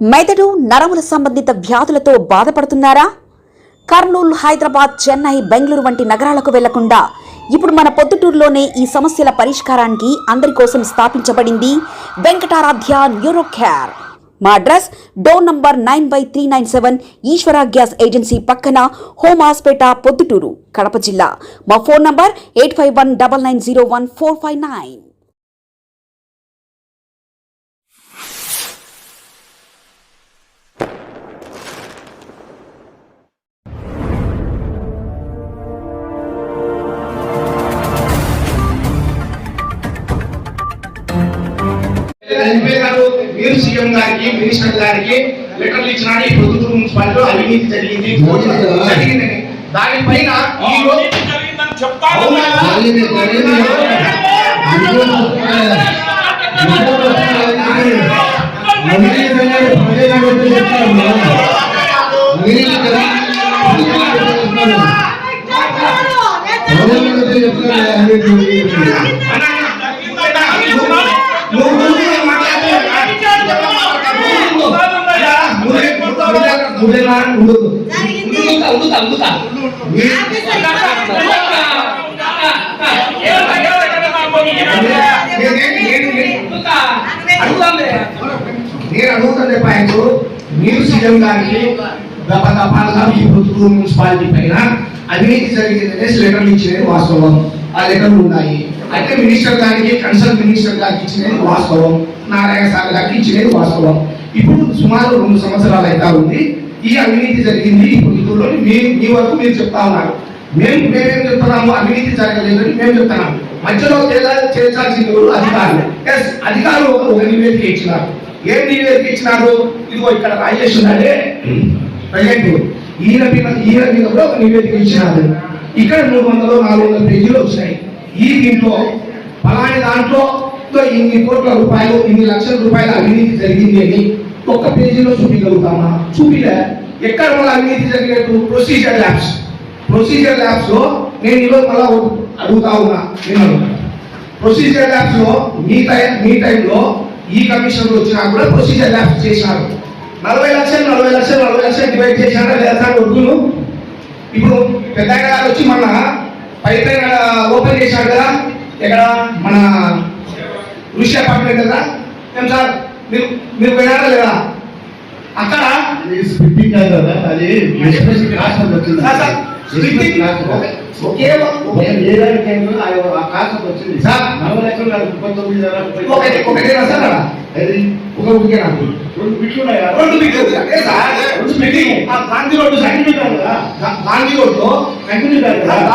మెదడు నరముల సంబంధిత వ్యాధులతో బాధపడుతున్నారా? కర్నూలు, హైదరాబాద్, చెన్నై, బెంగళూరు వంటి నగరాలకు వెళ్లకుండా ఇప్పుడు మన పొద్దుటూరులోనే ఈ సమస్యల పరిష్కారానికి అందరి కోసం స్థాపించబడింది వెంకటారాధ్య న్యూరో కేర్. మా అడ్రస్ డోర్ నంబర్ 9/397 ఈశ్వర గ్యాస్ ఏజెన్సీ పక్కన, హోమ్ హాస్పేట, పొద్దుటూరు, కడప జిల్లా. మా ఫోన్ నంబర్ 8519901459. మీరు సీఎం గారికి, మినిస్టర్ గారికి లెటర్లు ఇచ్చినాడు. ఈ పొద్దుటూరు మున్సిపాలిటీలో అవినీతి జరిగింది జరిగిందని దానిపైన ఈ రోజు నేను అడుగుతాను పాయింట్. మీరు సీఎం గారికి దఫాలుగా ఈ పొద్దుటూరు మున్సిపాలిటీ పైన అవినీతి జరిగిందనే లెటర్లు ఇచ్చినది వాస్తవం. ఆ లెటర్లు ఉన్నాయి. అయితే మినిస్టర్ గారికి, కన్సల్ట్ మినిస్టర్ గారికి ఇచ్చినది వాస్తవం. నారాయణ సార్ గారికి ఇచ్చినది వాస్తవం. ఇప్పుడు సుమారు 2 సంవత్సరాలు అయితే ఉంది ఈ అవినీతి జరిగింది ఈ పొద్దుటూరులో. మీ వరకు మీరు చెప్తా ఉన్నారు. మేమేం చెప్తున్నాము? అవినీతి జరగలేదని మేము చెప్తున్నాము. మధ్యలో చేర్చాల్సిన అధికారులు. అధికారులు ఒక నివేదిక ఇచ్చినారు. ఏం నివేదిక ఇచ్చినారు? ఇదిగో ఇక్కడ రాజేష్ ఉన్నాడే ప్రజెంట్, ఈయన మీద కూడా ఒక నివేదిక ఇచ్చినారు. ఇక్కడ 300-400 పేజీలు వచ్చినాయి. ఈ దీంట్లో ఫలాని దాంట్లో ఇన్ని కోట్ల రూపాయలు, ఇన్ని లక్షల రూపాయల అవినీతి జరిగింది అని ఒక్క పేజీలో చూపించగలుగుతామా? చూపిలే. ఎక్కడ మన అవినీతి జరిగినట్టు? ప్రొసీజర్ ల్యాబ్స్ లో నేను ఈరోజు మళ్ళా అడుగుతా ఉన్నా. నేను ప్రొసీజర్ ల్యాబ్స్ లో మీ టైంలో ఈ కమిషన్ వచ్చినా కూడా ప్రొసీజర్ ల్యాబ్స్ చేశారు. 40 లక్షలు డివైడ్ చేశారా లేదా ఒడ్డును? ఇప్పుడు పెద్ద గారు వచ్చి మన పైన ఓపెన్ చేశాడు కదా, ఇక్కడ మన ఋషి అపార్ట్మెంట్ కదా. ఏం సార్ మీరు పోయినారా లేదా? అక్కడ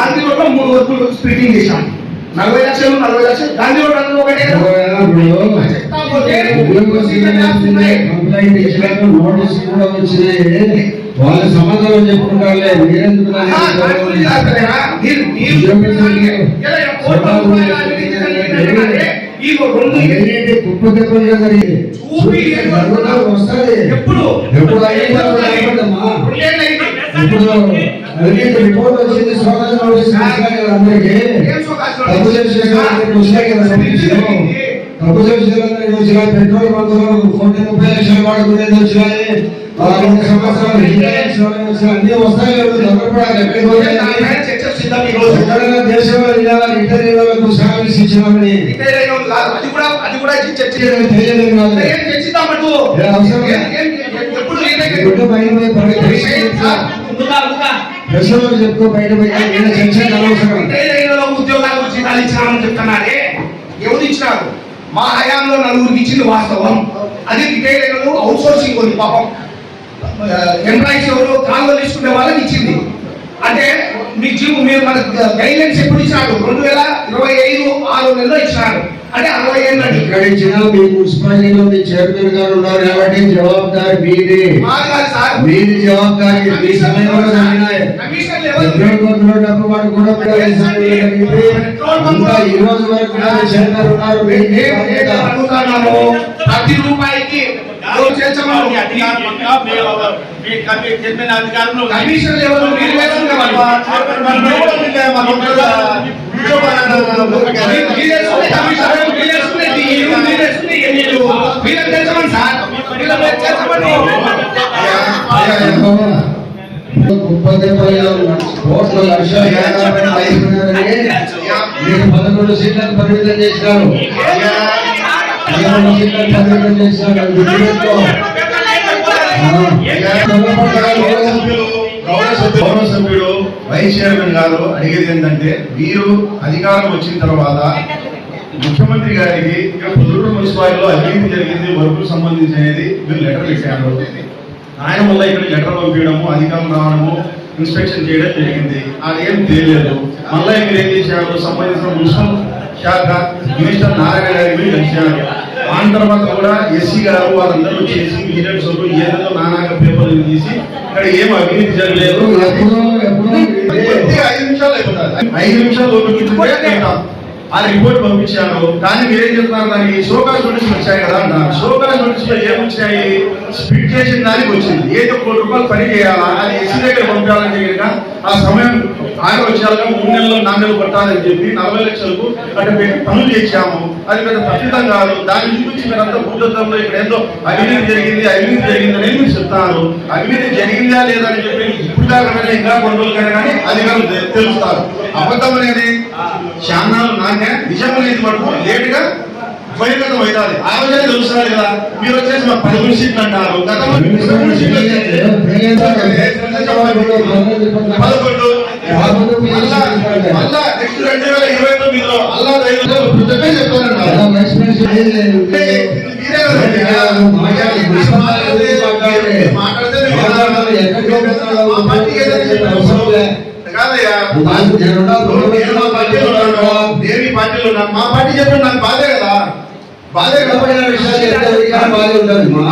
గాంధీ రోడ్డు 3 వర్కులు స్ప్లిట్టింగ్ చేశాం. 40 లక్షలు గాంధీ రోడ్ అందరూ ఒకటే. వాళ్ళ సమాధానం చెప్పుకుంటారు. రిపోర్ట్ వచ్చింది, అందరికీ పెట్రోల్ బంకులు 30 లక్షలు వాడుకునేది వచ్చినాయి. అన్ని వస్తాయి. దేశంలో ఇంటర్వ్యూలకు సర్వీస్ ఇచ్చినామని చెప్పుకో బయట ఉద్యోగాలు జీతాలు ఇచ్చినామని చెప్తున్నారే. ఎవరు ఇచ్చినారు? మా హయాంలో 4గురికి ఇచ్చింది వాస్తవం. అది రిటైర్ అవుట్ సోర్సింగ్ ఉంది. పాపం ఎంప్లాయీస్ ఎవరు కాళ్ళు తీసుకునే వాళ్ళకి ఇచ్చింది. అంటే మీరు మన గైడ్లైన్స్ ఎప్పుడు ఇచ్చినారు? 2025 6 నెలల్లో ఇచ్చినారు. అంటే 60 ఏళ్ళు. ఇక్కడ ఇచ్చిన మీ మున్సిపాలిటీలో మీ చైర్మన్ గారు ఉన్నారు కాబట్టి జవాబుదారి మీది. మీది జవాబుదారి. మీ సమయంలో డబ్బు వాడు కూడా ఈ రోజు వరకు చైర్మన్ ఉన్నారు. ప్రతి రూపాయికి కమిషన్ లెవెల్ వీళ్ళకి తెలుసమని సార్, వీళ్ళకి తెలుసమని కోట్ల లక్షల వ్యాపారం అయిపోయినారని మీరు 11 సీట్లకు పరిమితం చేసినారు. 11 సీట్లకు పరిమితం చేసినారు. అది గుర్తుపెట్టుకో. గౌరవ సభ్యుడు వైస్ చైర్మన్ గారు అడిగేది ఏంటంటే, మీరు అధికారం వచ్చిన తర్వాత ముఖ్యమంత్రి గారికి ఇక్కడ పొద్దుటూరు మున్సిపాలిటీలో అవినీతి జరిగింది, వర్కులకు సంబంధించి అనేది మీరు లెటర్ పెట్టారు. ఆయన వల్ల ఇక్కడ లెటర్ పంపించడము, అధికారం రావడము, ఇన్స్పెక్షన్ చేయడం జరిగింది. అదేం తెలియదు. మళ్ళీ మీరు ఏం చేశారు, సంబంధించిన మున్సిపల్ శాఖ మినిస్టర్ నారాయణ గారికి మీరు కలిశారు. ఆ తర్వాత కూడా ఎస్సీ గారు వాళ్ళందరూ చేసి విజిలెన్స్ ఏదో నానాగా పేపర్లు తీసి ఇక్కడ ఏం అవినీతి జరగలేదు. 5 నిమిషాలు అయిపోతుంది. 5 నిమిషాలు ఆ రిపోర్ట్ పంపించారు. కానీ మీరేం చెప్తున్నారు, దానికి షోకాజ్ నోటీసులు వచ్చాయి కదా అంటారు. షోకాజ్ నోటీసులో ఏమొచ్చాయి, స్పిట్ చేసిన దానికి వచ్చింది. ఏదో ₹1 పని చేయాలా, అది ఎస్సీ దగ్గర పంపించాలని చెప్పిన ఆ సమయం ఆగి వచ్చాక 3 నెలల్లో 4 నెలలు పట్టాలని చెప్పి 40 లక్షలకు అటు పెట్టి పనులు చేశాము. అది పెద్ద తప్పితం కాదు. దాని చూపించి మీరంతా భూతత్వంలో ఇక్కడ ఏందో అవినీతి జరిగింది అనేది మీరు చెప్తారు. అవినీతి జరిగిందా లేదా అని చెప్పి ఇప్పుడు దాకా ఇంకా కొన్ని రోజులు కానీ అధికారులు తెలుస్తారు. అబద్ధం అనేది శానాలు నాకే, నిజం అనేది మటుకు లేటుగా బహిర్గతం అవుతుంది. ఆ రోజే తెలుస్తున్నారు కదా. మీరు వచ్చేసి మా 13 సీట్లు అంటారు. గతంలో 13 సీట్లు వచ్చేసి 11 మళ్ళా నెక్స్ట్ 2029లో అల్లా మా పార్టీ చెప్పండి, నాకు బాధే కదా. బాధే కాబట్టి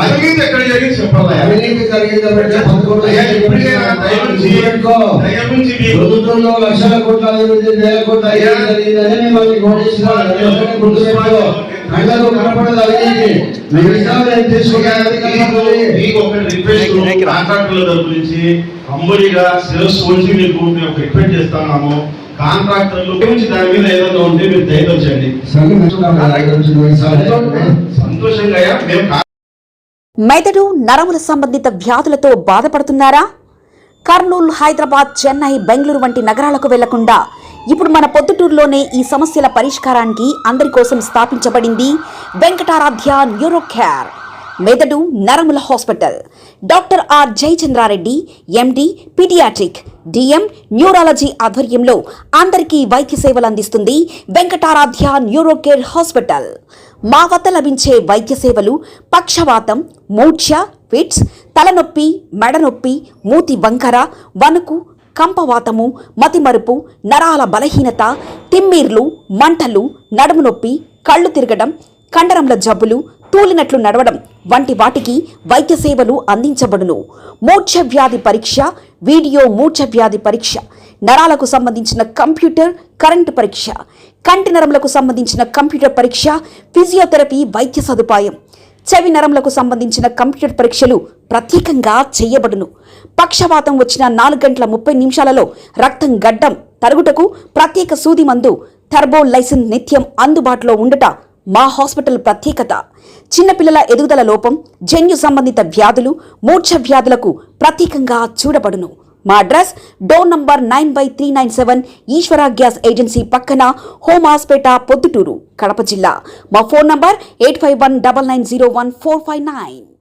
అవినీతి ఎక్కడ జరిగింది చెప్పాలి. అవినీతి జరిగిందంటే 11 ప్రభుత్వంలో లక్షల కోట్ల అభివృద్ధి, వేల కోట్ల జరిగిందని మిమ్మల్ని ఘోషిస్తున్నారు. గుర్తుపెట్టుకో. కళ్ళకు కనపడదు అవినీతి. కాంట్రాక్టర్ల గురించి అంబడిగా శిరస్సు ఉంచి మీకు ఒక రిక్వెస్ట్ చేస్తున్నాము. కాంట్రాక్టర్లు గురించి దాని మీద ఏదైనా ఉంటే మీరు దయచేయండి. సంతోషంగా మేము మెదడు నరముల సంబంధిత వ్యాధులతో బాధపడుతున్నారా? కర్నూలు, హైదరాబాద్, చెన్నై, బెంగళూరు వంటి నగరాలకు వెళ్లకుండా ఇప్పుడు మన పొద్దుటూరులోనే ఈ సమస్యల పరిష్కారానికి అందరి కోసం స్థాపించబడింది వెంకటారాధ్య న్యూరో కేర్ మెదడు నరముల hospital. Doctor R Jayachandrareddy, MD, pediatric, DM, neurology ఆధ్వర్యంలో అందరికీ వైద్య సేవలు అందిస్తుంది వెంకటారాధ్య న్యూరో కేర్ హాస్పిటల్. మా వద్ద లభించే వైద్య సేవలు పక్షవాతం, మూర్ఛ, ఫిట్స్, తలనొప్పి, మెడనొప్పి, మూతి వంకర, వణుకు, కంపవాతము, మతిమరుపు, నరాల బలహీనత, తిమ్మిర్లు, మంటలు, నడుము నొప్పి, కళ్ళు తిరగడం, కండరంల జబ్బులు, తూలినట్లు నడవడం వంటి వాటికి వైద్య సేవలు అందించబడును. మూర్ఛ వ్యాధి పరీక్ష, వీడియో మూర్ఛ వ్యాధి పరీక్ష, నరాలకు సంబంధించిన కంప్యూటర్ కరెంటు పరీక్ష, కంటి నరములకు సంబంధించిన కంప్యూటర్ పరీక్ష, ఫిజియోథెరపీ వైద్య సదుపాయం, చెవి నరములకు సంబంధించిన కంప్యూటర్ పరీక్షలు ప్రత్యేకంగా చేయబడును. పక్షవాతం వచ్చిన 4 గంటల 30 నిమిషాలలో రక్తం గడ్డం తరుగుటకు ప్రత్యేక సూది మందు థర్బోలైసిన్ నిత్యం అందుబాటులో ఉండట మా హాస్పిటల్ ప్రత్యేకత. చిన్నపిల్లల ఎదుగుదల లోపం, జన్యు సంబంధిత వ్యాధులు, మూర్ఛ వ్యాధులకు ప్రత్యేకంగా చూడబడును. మా అడ్రస్ డోర్ నంబర్ 9/397 ఈశ్వర గ్యాస్ ఏజెన్సీ పక్కన, హోమాస్పేట, పొద్దుటూరు, కడప జిల్లా. మా ఫోన్ నంబర్ 8519901459.